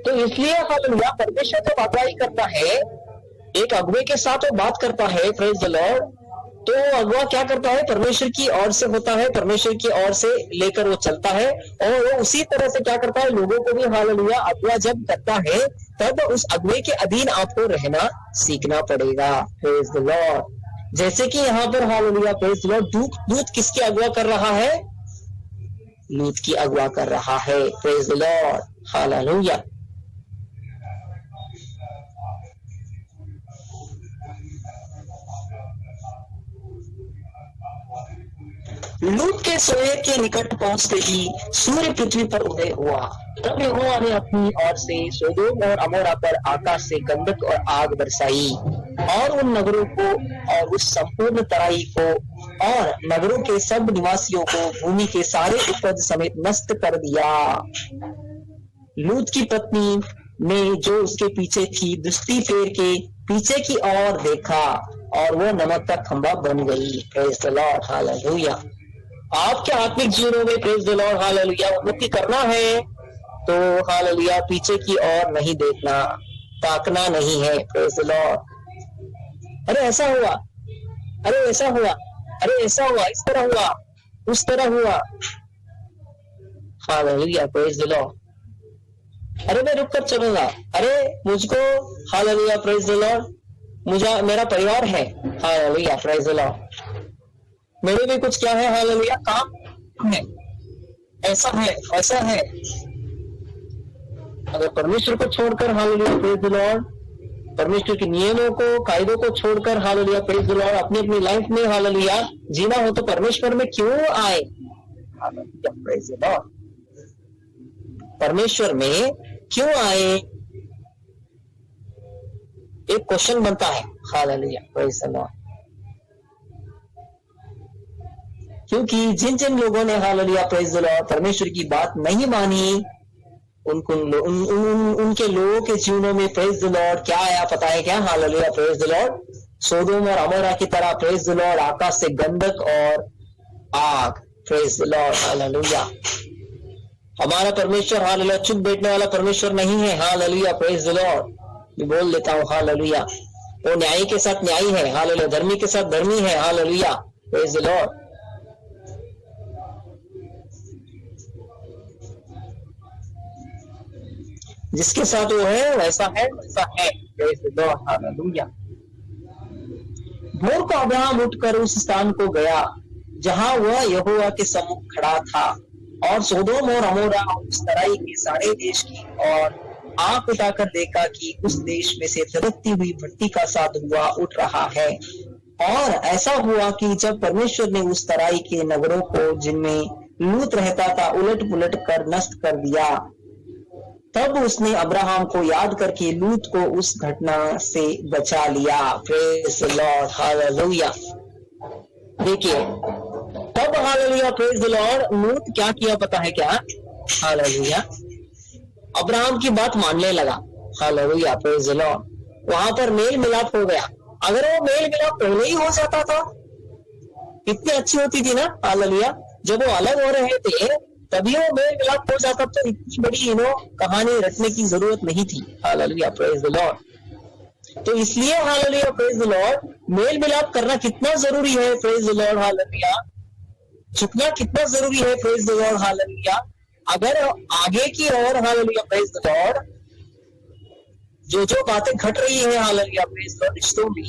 तो इसलिए हालेलुया, परमेश्वर जब अगुवाई करता है, एक अगुवे के साथ वो बात करता है, प्रेज द लॉर्ड, तो अगुवा क्या करता है, परमेश्वर की ओर से होता है, परमेश्वर की ओर से लेकर वो चलता है, और वो उसी तरह से क्या करता है, लोगों को भी, हालेलुया, अगुवा जब करता है तब उस अगुवे के अधीन आपको रहना सीखना पड़ेगा। Praise the Lord. जैसे कि यहाँ पर, हालेलुया, प्रेज द लॉर्ड, दूत किसकी अगुवा कर रहा है? लूत की अगुवा कर रहा है। Praise the Lord, hallelujah. लूत के सोए के निकट पहुंचते ही सूर्य पृथ्वी पर उदय हुआ। तब यहोवा ने अपनी ओर से सोदोम और अमोरा पर आकाश से गंधक और आग बरसाई और उन नगरों को और उस संपूर्ण तराई को और नगरों के सब निवासियों को भूमि के सारे उपज समेत नष्ट कर दिया। लूत की पत्नी ने जो उसके पीछे थी, दृष्टि फेर के पीछे की ओर देखा और वो नमक का खंभा बन गई। Praise the Lord, hallelujah. आपके आत्मिक जीवनों में, प्रेज द लॉर्ड, हालेलुया, उन्नति करना है तो हालेलुया, पीछे की ओर नहीं देखना, ताकना नहीं है। Praise the Lord. अरे ऐसा हुआ, अरे ऐसा हुआ, अरे ऐसा हुआ, इस तरह हुआ, उस तरह हुआ, हालेलुया, प्रेज द लॉर्ड। अरे मैं रुक कर चलूंगा, अरे मुझको, हालेलुया, प्रेज द लॉर्ड, मुझे मेरा परिवार है, हालेलुया, प्रेज द लॉर्ड, मेरे भी कुछ क्या है, हालेलुया, काम है, ऐसा है, ऐसा है। अगर परमेश्वर को छोड़कर हालेलुया प्रेज द लॉर्ड, परमेश्वर के नियमों को, कायदों को छोड़कर हालेलुया प्रेज द लॉर्ड अपनी अपनी लाइफ में हालेलुया जीना हो तो परमेश्वर में क्यों आए? हालेलुया प्रेज द लॉर्ड, परमेश्वर में क्यों आए? एक क्वेश्चन बनता है। Hallelujah praise the Lord. क्योंकि जिन जिन लोगों ने हालेलुया प्रेज द लॉर्ड परमेश्वर की बात नहीं मानी, उनके लोगों के जीवनों में प्रेज द लॉर्ड क्या आया पता है क्या? हालेलुया प्रेज द लॉर्ड, सोदोम और अमोरा की तरह प्रेज द लॉर्ड आकाश से गंधक और आग। Praise the Lord hallelujah. हमारा परमेश्वर हालेलुया चुप बैठने वाला परमेश्वर नहीं है। Hallelujah praise the Lord. मैं बोल देता हूँ हालेलुया, वो न्यायी के साथ न्यायी है। हालेलुया, धर्मी के साथ धर्मी है। Hallelujah praise the Lord. जिसके साथ वो है वैसा है, वैसा है। Praise the Lord hallelujah. भोर को अब्राहम उठकर उस स्थान को गया जहां वह यहोवा के सम्मुख खड़ा था, और सोदोम और अमोरा उस तराई के सारे देश की और आंख उठाकर देखा कि उस देश में से तिरकती हुई भट्टी का सा धुआं उठ रहा है। और ऐसा हुआ कि जब परमेश्वर ने उस तराई के नगरों को जिनमें लूत रहता था उलट पुलट कर नष्ट कर दिया, तब उसने अब्राहम को याद करके लूत को उस घटना से बचा लिया। Praise the Lord hallelujah. देखिए तब हालेलुया प्रेज द लॉर्ड लूत क्या किया पता है क्या? हालेलुया अब्राहम की बात मानने लगा। Hallelujah praise the Lord. वहां पर मेल मिलाप हो गया। अगर वो मेल मिलाप पहले ही हो जाता था कितनी अच्छी होती थी ना। हालेलुया, जब वो अलग हो रहे थे तभी वो मेल मिलाप हो जाता, तो इतनी बड़ी कहानी रटने की जरूरत नहीं थी। Hallelujah praise the lord. तो इसलिए हालेलुया प्रेज द लॉर्ड मेल मिलाप करना कितना जरूरी है। Praise the Lord hallelujah. झुकना कितना जरूरी है। Praise the Lord hallelujah. अगर आगे की ओर हालेलुया प्रेज द लॉर्ड जो जो बातें घट रही है हालेलुया प्रेज द लॉर्ड रिश्तों में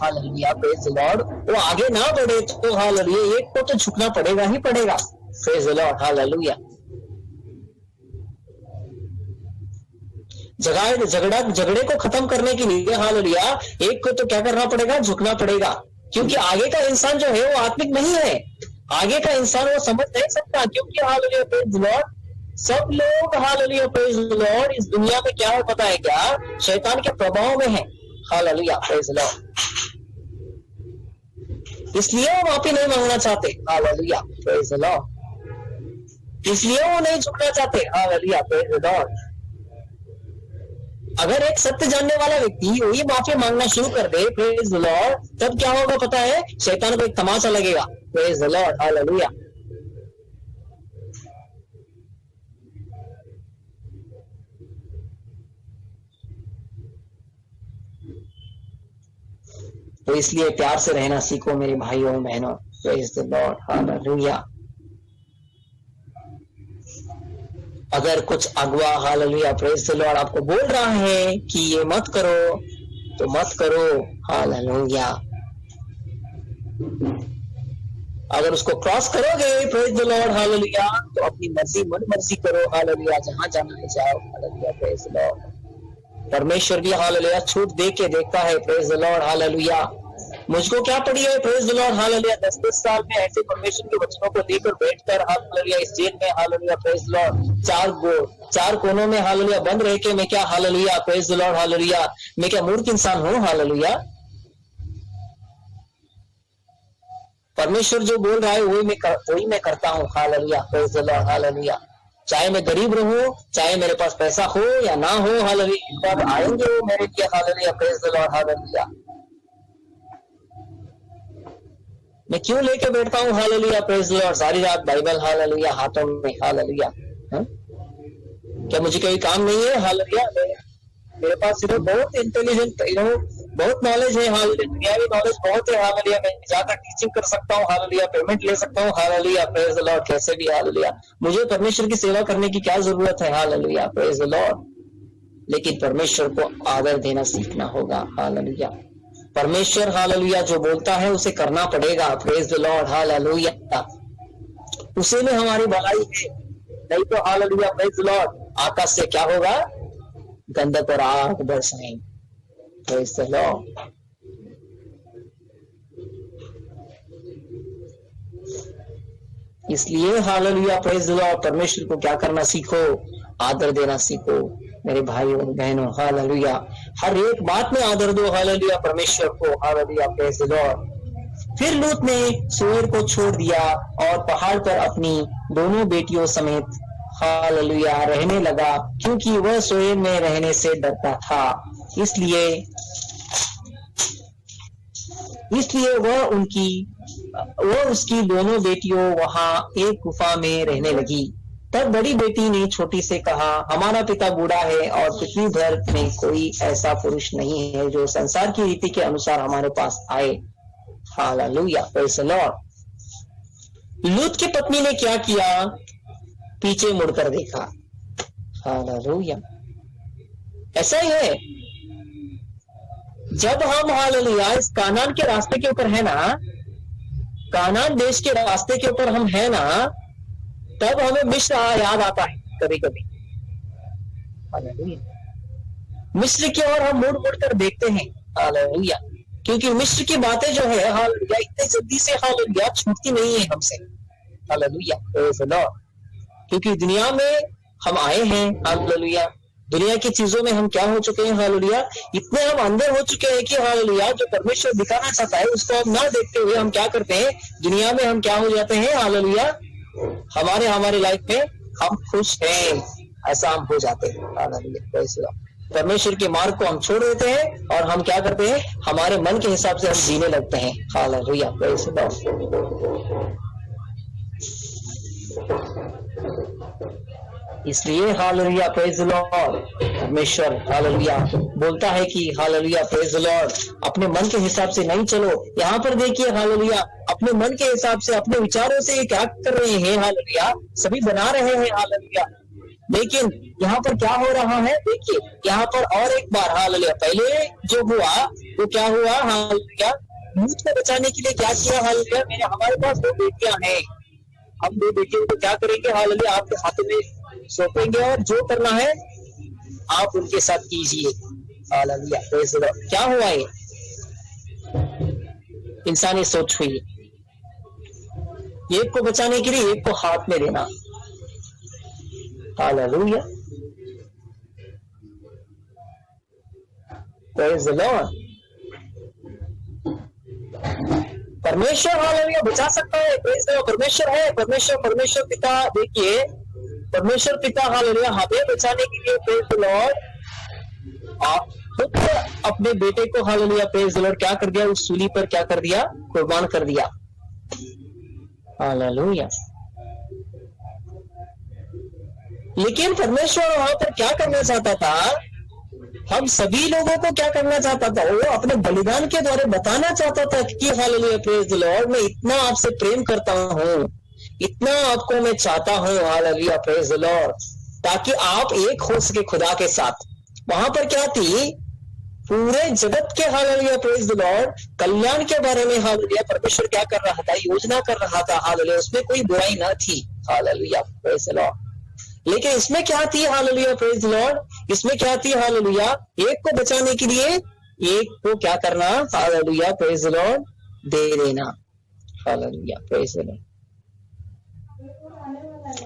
हालेलुया प्रेज द लॉर्ड वो आगे ना बढ़े तो हालेलुया एक को तो झुकना पड़ेगा ही पड़ेगा। Praise the Lord hallelujah. झगड़े को खत्म करने के लिए हालेलुया एक को तो क्या करना पड़ेगा? झुकना पड़ेगा। क्योंकि आगे का इंसान जो है वो आत्मिक नहीं है। आगे का इंसान वो समझ नहीं सकता, क्योंकि हालेलुया प्रेज द लॉर्ड सब लोग हालेलुया प्रेज द लॉर्ड इस दुनिया में क्या है पता है क्या? शैतान के प्रभाव में है। Hallelujah praise the Lord. इसलिए वो माफी नहीं मांगना चाहते। Hallelujah praise the Lord. इसलिए वो नहीं झुकना चाहते। Hallelujah praise the Lord. अगर एक सत्य जानने वाला व्यक्ति वही माफी मांगना शुरू कर दे प्रेज द लॉर्ड, तब क्या होगा पता है? शैतान को एक तमाशा लगेगा। Praise the Lord hallelujah. तो इसलिए प्यार से रहना सीखो मेरे भाइयों बहनों। Praise the Lord hallelujah. अगर कुछ अगवा हालेलुया प्रेज द लॉर्ड आपको बोल रहा है कि ये मत करो तो मत करो। हालेलुया। अगर उसको क्रॉस करोगे प्रेज द लॉर्ड हालेलुया तो अपनी मर्जी मन मर्जी करो। हालेलुया जहां जाना है जाओ। Hallelujah praise the Lord. परमेश्वर भी हालेलुया छूट दे के देखता है। Praise the Lord hallelujah. मुझको क्या पड़ी है प्रेज द लॉर्ड हालेलुया 10-10 साल में ऐसे परमेश्वर के वचनों को लेकर बैठकर हालेलुया इस जेल में हालेलुया प्रेज द लॉर्ड चार कोनों में हालेलुया बंद रह के मैं क्या hallelujah praise the Lord hallelujah मैं क्या मूर्ख इंसान हूं? हालेलुया। परमेश्वर जो बोल रहा है वही मैं करता हूँ। Hallelujah praise the Lord hallelujah. चाहे मैं गरीब रहूं, चाहे मेरे पास पैसा हो या ना हो, हालेलुया तब आएंगे वो मेरे लिए। Hallelujah praise the Lord hallelujah. मैं क्यों लेके बैठता हूँ हालेलुया प्रेज द लॉर्ड सारी रात बाइबल हालेलुया हाथों में? हालेलुया। क्या मुझे कोई काम नहीं है? हालेलुया मेरे पास बहुत इंटेलिजेंट बहुत नॉलेज है। हालेलुया दुनियावी नॉलेज बहुत है। हालेलुया मैं जाकर टीचिंग कर सकता हूँ। हालेलुया पेमेंट ले सकता हूँ। हालेलुया प्रेज द लॉर्ड कैसे भी। हालेलुया मुझे परमेश्वर की सेवा करने की क्या जरूरत है? Hallelujah praise the Lord. लेकिन परमेश्वर को आदर देना सीखना होगा। हालेलुया परमेश्वर हालेलुया जो बोलता है उसे करना पड़ेगा। Praise the Lord hallelujah. उसी में हमारी भलाई है, नहीं तो हालेलुया प्रेज द लॉर्ड आकाश से क्या होगा, गंधक और आग बरसाएंगे। Praise the Lord. इसलिए हालेलुया प्रेज द लॉर्ड परमेश्वर को क्या करना सीखो, आदर देना सीखो मेरे भाइयों और बहनों। हालेलुया हर एक बात में आदर दो हालेलुया परमेश्वर को। Hallelujah praise the Lord. फिर लूत ने सोएर को छोड़ दिया और पहाड़ पर अपनी दोनों बेटियों समेत हालेलुया रहने लगा, क्योंकि वह सोएर में रहने से डरता था। इसलिए वह उसकी दोनों बेटियों वहां एक गुफा में रहने लगी। तब बड़ी बेटी ने छोटी से कहा, हमारा पिता बूढ़ा है और पृथ्वी भर में कोई ऐसा पुरुष नहीं है जो संसार की रीति के अनुसार हमारे पास आए। Hallelujah praise the Lord. लूत की पत्नी ने क्या किया, पीछे मुड़कर देखा। हालेलुया ऐसा ही है, जब हम हालेलुया इस कानान के रास्ते के ऊपर है ना, कानान देश के रास्ते के ऊपर हम है ना, तब हमें मिस्र याद आता है कभी कभी। हालेलुया मिस्र की ओर हम मुड़ मुड़ कर देखते हैं। हालेलुया क्योंकि मिस्र की बातें जो है हालेलुया इतने जल्दी से हालेलुया छूटती नहीं है हमसे। Hallelujah praise the Lord. क्योंकि दुनिया में हम आए हैं हालेलुया, दुनिया की चीजों में हम क्या हो चुके हैं हालेलुया, इतने हम अंदर हो चुके हैं कि हालेलुया जो परमेश्वर दिखाना चाहता है उसको हम ना देखते हुए हम क्या करते हैं, दुनिया में हम क्या हो जाते हैं हालेलुया, हमारे लाइफ में हम खुश हैं, ऐसा हम हो जाते हैं। Hallelujah praise the Lord. परमेश्वर के मार्ग को हम छोड़ देते हैं और हम क्या करते हैं, हमारे मन के हिसाब से हम जीने लगते हैं। Hallelujah praise the Lord. इसलिए हालेलुया प्रेज़ द लॉर्ड परमेश्वर हालेलुया बोलता है कि हालेलुया प्रेज़ द लॉर्ड अपने मन के हिसाब से नहीं चलो। यहाँ पर देखिए हालेलुया अपने मन के हिसाब से अपने विचारों से ये क्या कर रहे हैं हालेलुया, सभी बना रहे हैं हालेलुया। लेकिन यहाँ पर क्या हो रहा है, देखिए यहाँ पर और एक बार हालेलुया, पहले जो हुआ वो क्या हुआ हालेलुया, लूत को बचाने के लिए क्या किया हालेलुया, हमारे पास 2 बेटियां हैं, हम 2 बेटियों को क्या करेंगे हालेलुया, आपके हाथों में सौंपेंगे और जो करना है आप उनके साथ कीजिए। Hallelujah praise the Lord. क्या हुआ ये, इंसानी सोच हुई, एक को बचाने के लिए एक को हाथ में देना। Hallelujah praise the Lord. परमेश्वर हालेलुया बचा सकता है, प्रेज़ द लॉर्ड। परमेश्वर है, परमेश्वर पिता, देखिए परमेश्वर पिता हालेलुया हमें बचाने के लिए प्रेज़ द लॉर्ड आप खुद अपने बेटे को हालेलुया प्रेज़ द लॉर्ड क्या कर दिया, उस सूली पर क्या कर दिया, कुर्बान कर दिया। हालेलुया। लेकिन परमेश्वर वहां पर क्या करना चाहता था, हम सभी लोगों को क्या करना चाहता था, वो अपने बलिदान के द्वारा बताना चाहता था कि हालेलुया प्रेज़ द लॉर्ड मैं इतना आपसे प्रेम करता हूं, इतना आपको मैं चाहता हूं हालेलुया प्रेज़ द लॉर्ड, ताकि आप एक हो सके खुदा के साथ। वहां पर क्या थी, पूरे जगत के हालेलुया प्रेज़ द लॉर्ड कल्याण के बारे में हालेलुया परमेश्वर क्या कर रहा था, योजना कर रहा था हालेलुया, उसमें कोई बुराई ना थी। Hallelujah praise the Lord. लेकिन इसमें क्या थी हालेलुया प्रेज़ द लॉर्ड, इसमें क्या थी हालेलुया, एक को बचाने के लिए एक को क्या करना हालेलुया प्रेज़ द लॉर्ड दे देना। Hallelujah praise the Lord.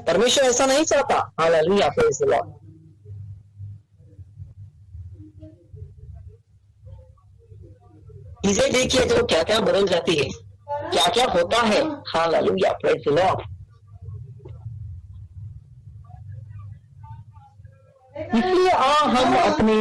परमेश्वर ऐसा नहीं चाहता। Hallelujah praise the Lord. चीजें देखिए तो क्या क्या बदल जाती है, क्या क्या होता है। Hallelujah praise the Lord. इसलिए हम अपने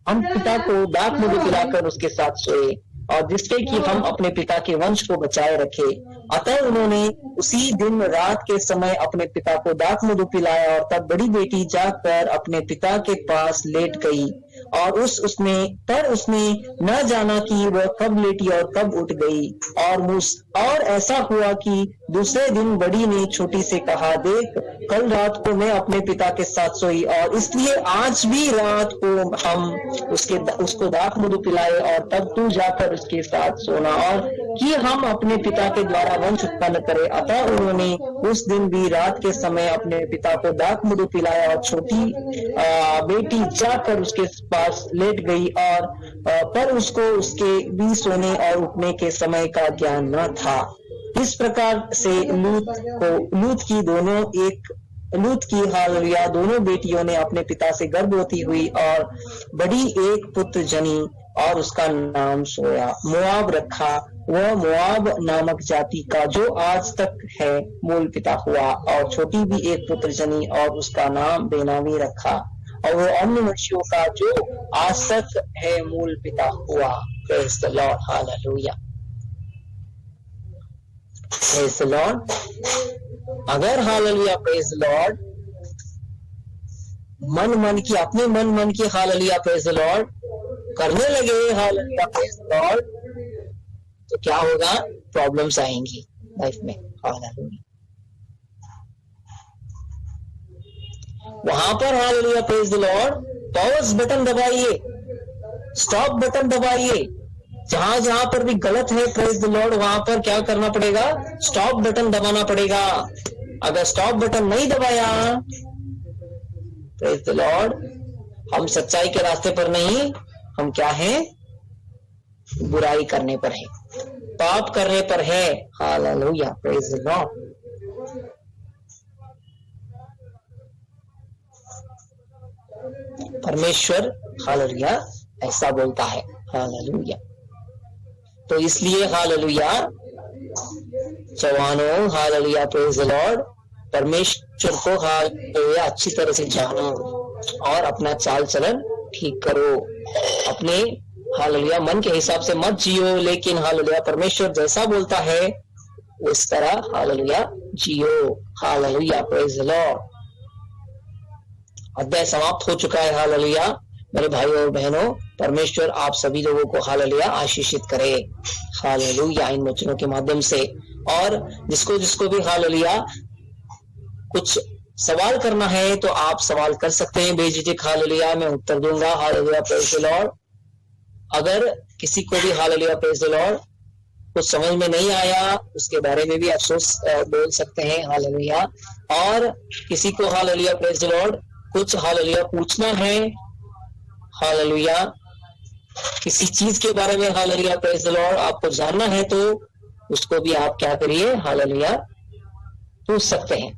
हम पिता को दाख मधु पिलाकर उसके साथ सोए और जिससे कि हम अपने पिता के वंश को बचाए रखे। अतः उन्होंने उसी दिन रात के समय अपने पिता को दाख मधु पिलाया और तब बड़ी बेटी जाकर अपने पिता के पास लेट गई और उसने न जाना कि वह कब लेटी और कब उठ गई। और ऐसा हुआ कि दूसरे दिन बड़ी ने छोटी से कहा, देख कल रात को मैं अपने पिता के साथ सोई, और इसलिए आज भी रात को हम उसको दाख मधु पिलाए, और तब तू जाकर उसके साथ सोना, और कि हम अपने पिता के द्वारा वंश उत्पन्न करें। अतः उन्होंने उस दिन भी रात के समय अपने पिता को दाख मधु पिलाया, और छोटी बेटी जाकर उसके पास लेट गई, और पर उसको उसके भी सोने और उठने के समय का ज्ञान न था। इस प्रकार से लूत की हालेलुया दोनों बेटियों ने अपने पिता से गर्भवती हुई और बड़ी एक पुत्र जनी, और उसका नाम मोआब रखा। वह मोआब नामक जाति का जो आज तक है मूल पिता हुआ, और छोटी भी एक पुत्र जनी और उसका नाम बेनामी रखा, और वो अन्य मनुष्यों का जो आज तक है मूल पिता हुआ। Praise the Lord, hallelujah, praise the Lord. अगर हालेलुया, प्रेज द लॉर्ड, अपने मन की हालेलुया, प्रेज द लॉर्ड करने लगे, हालेलुया, प्रेज द लॉर्ड, तो क्या होगा? प्रॉब्लम्स आएंगी लाइफ में, हालेलुया। वहां पर hallelujah, praise the Lord, pause button दबाइए, स्टॉप बटन दबाइए। जहां पर भी गलत है, प्रेज द लॉर्ड, वहां पर क्या करना पड़ेगा? स्टॉप बटन दबाना पड़ेगा। अगर स्टॉप बटन नहीं दबाया, प्रेज द लॉर्ड, हम सच्चाई के रास्ते पर नहीं, हम क्या हैं? बुराई करने पर है, पाप करने पर है। Hallelujah, praise the Lord. परमेश्वर हालेलुया ऐसा बोलता है, हालेलुया। तो इसलिए हालेलुया जवानों, हालेलुया, प्रेज द लॉर्ड, परमेश्वर को हालेलुया अच्छी तरह से जानो और अपना चाल चलन ठीक करो। अपने हालेलुया मन के हिसाब से मत जियो, लेकिन हालेलुया परमेश्वर जैसा बोलता है उस तरह hallelujah Jio. Hallelujah, praise the Lord. अध्याय समाप्त हो चुका है, हालेलुया। मेरे भाइयों और बहनों, परमेश्वर आप सभी लोगों को हालेलुया आशीषित करे, हालेलुया, इन वचनों के माध्यम से। और जिसको भी हालेलुया कुछ सवाल करना है तो आप सवाल कर सकते हैं बेझिझक, हालेलुया, मैं उत्तर दूंगा, हालेलुया, प्रेज द लॉर्ड। अगर किसी को भी हालेलुया, प्रेज द लॉर्ड, कुछ समझ में नहीं आया, उसके बारे में भी अफसोस बोल सकते हैं, हालेलुया। और किसी को हालेलुया, प्रेज द लॉर्ड, कुछ हालेलुया पूछना है, हालेलुया, किसी चीज के बारे में हालेलुया, प्रेज द लॉर्ड, आपको जानना है, तो उसको भी आप क्या करिए? हालेलुया पूछ सकते हैं,